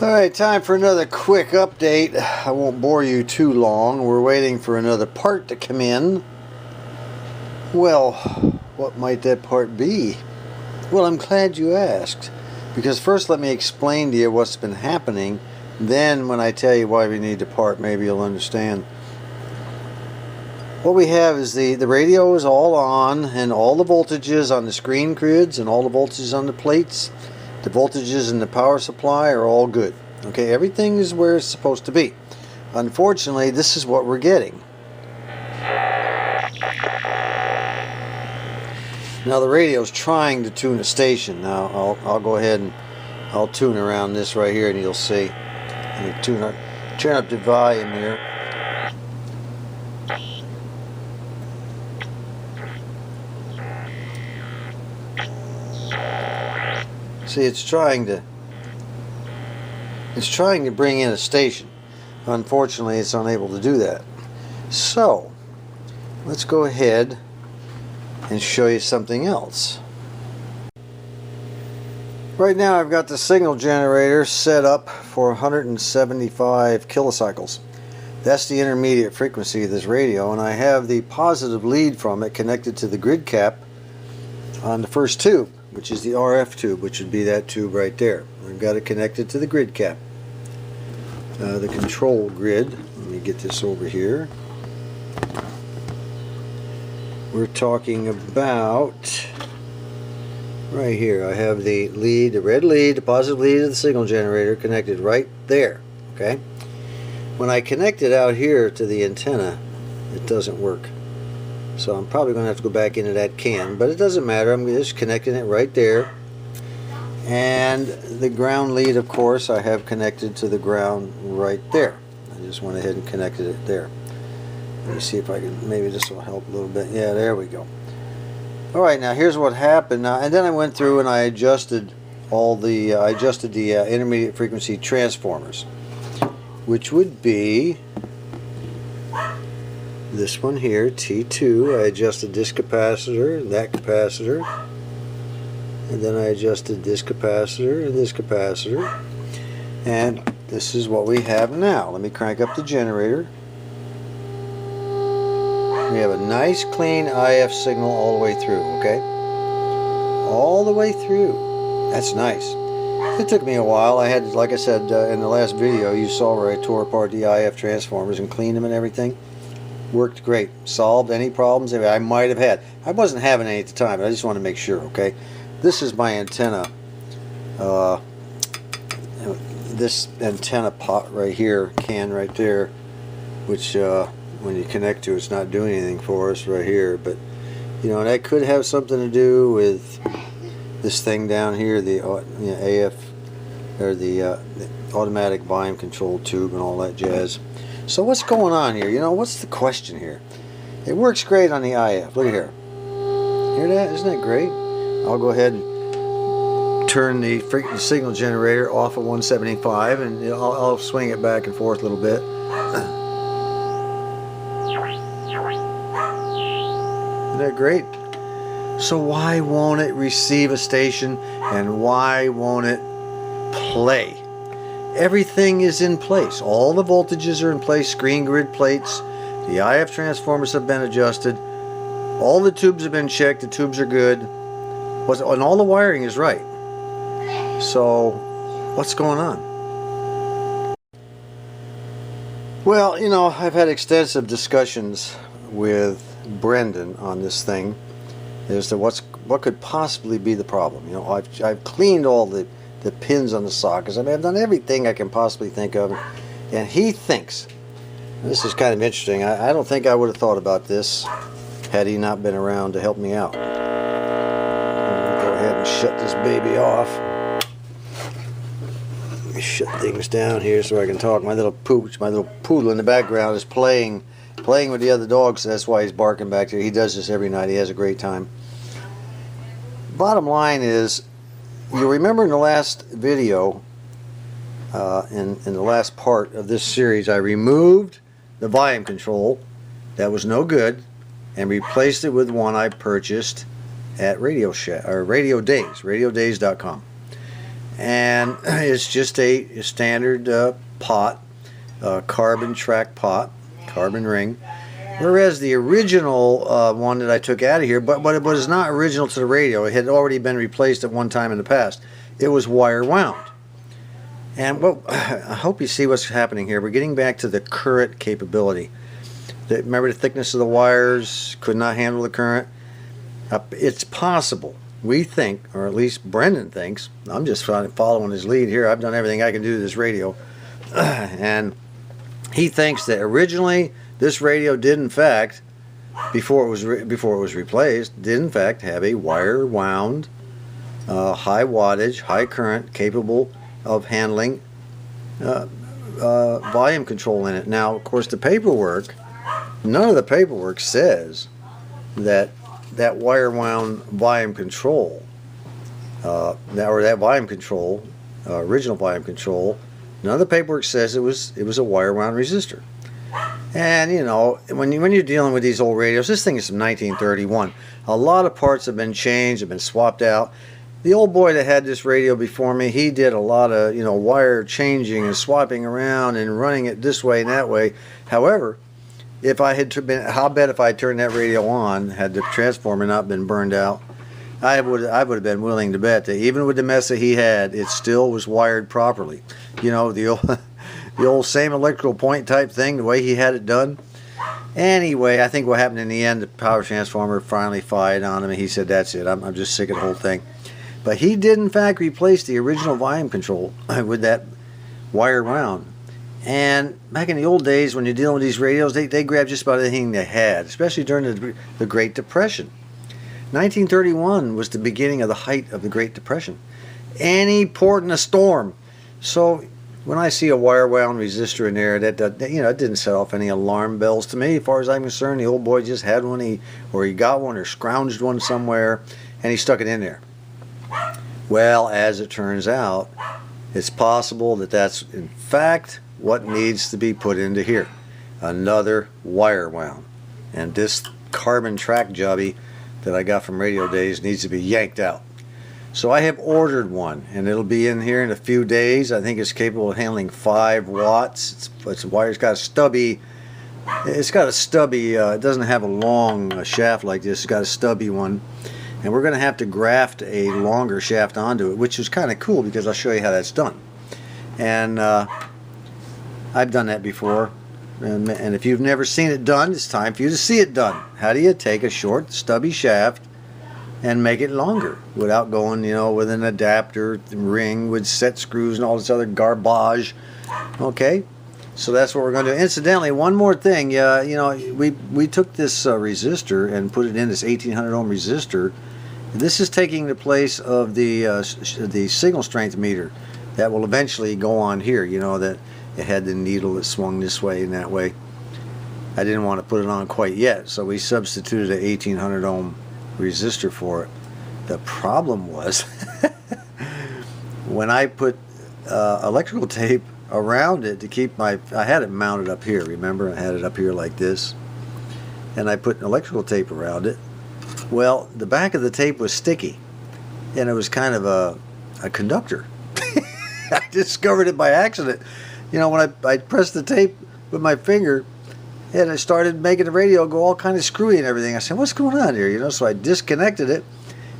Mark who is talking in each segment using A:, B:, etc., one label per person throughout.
A: Alright, time for another quick update. I won't bore you too long. We're waiting for another part to come in. Well, what might that part be? Well, I'm glad you asked. Because first let me explain to you what's been happening. Then when I tell you why we need the part, maybe you'll understand. What we have is the radio is all on, and all the voltages on the screen grids and all the voltages on the plates, the voltages in the power supply are all good. Okay, everything is where it's supposed to be. Unfortunately, this is what we're getting. Now the radio is trying to tune a station. Now I'll go ahead and I'll tune around this right here, and you'll see. Let me turn up the volume here. See, it's trying to bring in a station. Unfortunately, it's unable to do that. So, let's go ahead and show you something else. Right now I've got the signal generator set up for 175 kilocycles. That's the intermediate frequency of this radio, and I have the positive lead from it connected to the grid cap on the first tube, which is the RF tube, which would be that tube right there. I've got it connected to the grid cap. The control grid, let me get this over here. We're talking about right here. I have the lead, the red lead, the positive lead of the signal generator connected right there. Okay. When I connect it out here to the antenna, it doesn't work. So I'm probably going to have to go back into that can, but it doesn't matter. I'm just connecting it right there. And the ground lead, of course, I have connected to the ground right there. I just went ahead and connected it there. Let me see if I can, maybe this will help a little bit. Yeah, there we go. Alright, now here's what happened. Now, and then I went through and I adjusted all the, intermediate frequency transformers, which would be this one here, T2. I adjusted this capacitor, that capacitor, and then I adjusted this capacitor and this capacitor, and this is what we have now. Let me crank up the generator. We have a nice clean IF signal all the way through, okay? All the way through. That's nice. It took me a while. I had, like I said in the last video, you saw where I tore apart the IF transformers and cleaned them and everything. Worked great. Solved any problems I might have had. I wasn't having any at the time, but I just want to make sure, okay? This is my antenna. This antenna pot right here, can right there, which when you connect to it's not doing anything for us right here, but you know, that could have something to do with this thing down here, the AF, or the automatic volume control tube and all that jazz. So what's going on here? You know, what's the question here? It works great on the IF. Look at here. Hear that? Isn't that great? I'll go ahead and turn the freaking signal generator off at 175, and I'll swing it back and forth a little bit. Isn't that great? So why won't it receive a station, and why won't it play? Everything is in place. All the voltages are in place. Screen grid plates. The IF transformers have been adjusted. All the tubes have been checked. The tubes are good. And all the wiring is right. So, what's going on? Well, you know, I've had extensive discussions with Brendan on this thing as to what could possibly be the problem. You know, I've cleaned all the pins on the sockets. I mean, I've done everything I can possibly think of, and he thinks, and this is kind of interesting, I don't think I would have thought about this had he not been around to help me out. I'm gonna go ahead and shut this baby off. Let me shut things down here so I can talk. My little pooch, my little poodle in the background is playing with the other dogs, so that's why he's barking back there. He does this every night. He has a great time. Bottom line is, you remember in the last video, in the last part of this series, I removed the volume control that was no good and replaced it with one I purchased at Radio Days, radiodays.com. and it's just a standard pot, carbon track pot, carbon ring. Whereas the original one that I took out of here, but it was not original to the radio. It had already been replaced at one time in the past. It was wire wound. And well, I hope you see what's happening here. We're getting back to the current capability. Remember the thickness of the wires could not handle the current? It's possible. We think, or at least Brendan thinks, I'm just following his lead here. I've done everything I can do to this radio. And he thinks that originally this radio did in fact, before it was replaced, did in fact have a wire wound, high wattage, high current, capable of handling volume control in it. Now, of course, the paperwork, none of the paperwork says that wire wound volume control, that volume control, original volume control, none of the paperwork says it was a wire wound resistor. And you know, when you're dealing with these old radios, this thing is from 1931. A lot of parts have been changed, have been swapped out. The old boy that had this radio before me, he did a lot of, you know, wire changing and swapping around and running it this way and that way. However, if I had been, how bet if I turned that radio on, had the transformer not been burned out, I would have been willing to bet that even with the mess that he had, it still was wired properly. You know, the old same electrical point type thing, the way he had it done. Anyway, I think what happened in the end, the power transformer finally fired on him, and he said, "That's it. I'm just sick of the whole thing." But he did in fact replace the original volume control with that wire wound. And back in the old days, when you're dealing with these radios, they grabbed just about anything they had, especially during the Great Depression. 1931 was the beginning of the height of the Great Depression. Any port in a storm. So when I see a wire wound resistor in there, that you know, it didn't set off any alarm bells to me. As far as I'm concerned, the old boy just had one, or he got one, or scrounged one somewhere, and he stuck it in there. Well, as it turns out, it's possible that that's in fact what needs to be put into here. Another wire wound. And this carbon track jobby that I got from Radio Days needs to be yanked out. So I have ordered one, and it'll be in here in a few days. I think it's capable of handling 5 watts. It's wire. It's got a stubby. It doesn't have a long shaft like this. It's got a stubby one. And we're going to have to graft a longer shaft onto it, which is kind of cool because I'll show you how that's done. And I've done that before. And if you've never seen it done, it's time for you to see it done. How do you take a short, stubby shaft and make it longer without going, you know, with an adapter ring with set screws and all this other garbage? Okay, so that's what we're going to do. Incidentally, one more thing. You know, we took this resistor and put it in, this 1800 ohm resistor. This is taking the place of the signal strength meter that will eventually go on here. You know, that it had the needle that swung this way and that way. I didn't want to put it on quite yet, so we substituted an 1800 ohm resistor for it. The problem was when I put electrical tape around it to keep I had it mounted up here, remember? I had it up here like this, and I put electrical tape around it. Well, the back of the tape was sticky, and it was kind of a conductor. I discovered it by accident. You know, when I pressed the tape with my finger, and it started making the radio go all kind of screwy and everything. I said, "What's going on here?" You know, so I disconnected it,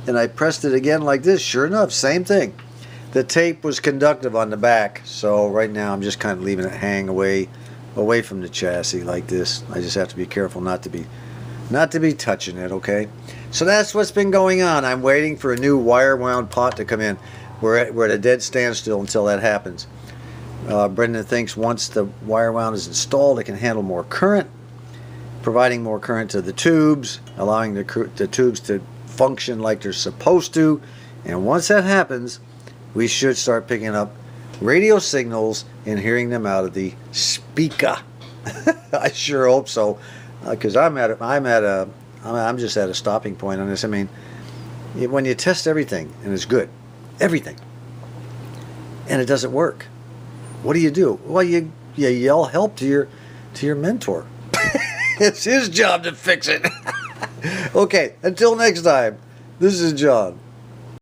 A: and I pressed it again like this. Sure enough, same thing. The tape was conductive on the back, so right now I'm just kind of leaving it hang away from the chassis like this. I just have to be careful not to be touching it. Okay, so that's what's been going on. I'm waiting for a new wire wound pot to come in. We're at a dead standstill until that happens. Brendan thinks once the wire wound is installed, it can handle more current, providing more current to the tubes, allowing the tubes to function like they're supposed to. And once that happens, we should start picking up radio signals and hearing them out of the speaker. I sure hope so, because I'm just at a stopping point on this. I mean, when you test everything and it's good, everything, and it doesn't work, what do? Well, you yell help to your mentor. It's his job to fix it. Okay, until next time, this is John.